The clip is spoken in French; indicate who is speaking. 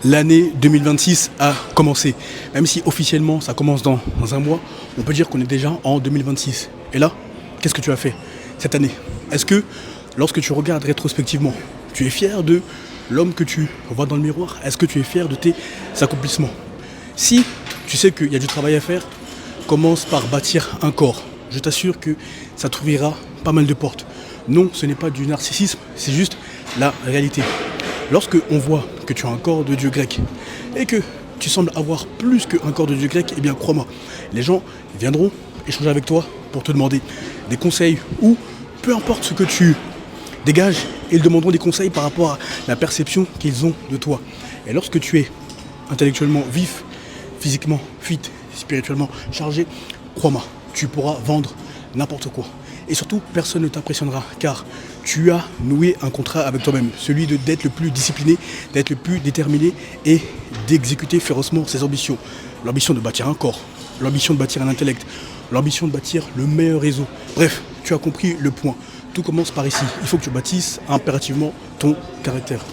Speaker 1: L'année 2026 a commencé. Même si officiellement ça commence dans un mois, on peut dire qu'on est déjà en 2026. Et là, qu'est-ce que tu as fait cette année? Est-ce que lorsque tu regardes rétrospectivement, tu es fier de l'homme que tu vois dans le miroir? Est-ce que tu es fier de tes accomplissements? Si tu sais qu'il y a du travail à faire, commence par bâtir un corps. Je t'assure que ça t'ouvrira pas mal de portes. Non, ce n'est pas du narcissisme, c'est juste la réalité. Lorsque on voit que tu as un corps de dieu grec et que tu sembles avoir plus qu'un corps de dieu grec, eh bien crois-moi, les gens viendront échanger avec toi pour te demander des conseils ou peu importe ce que tu dégages, ils demanderont des conseils par rapport à la perception qu'ils ont de toi. Et lorsque tu es intellectuellement vif, physiquement fit, spirituellement chargé, crois-moi, tu pourras vendre n'importe quoi. Et surtout, personne ne t'impressionnera car tu as noué un contrat avec toi-même, celui d'être le plus discipliné, d'être le plus déterminé et d'exécuter férocement ses ambitions. L'ambition de bâtir un corps, l'ambition de bâtir un intellect, l'ambition de bâtir le meilleur réseau. Bref, tu as compris le point. Tout commence par ici. Il faut que tu bâtisses impérativement ton caractère.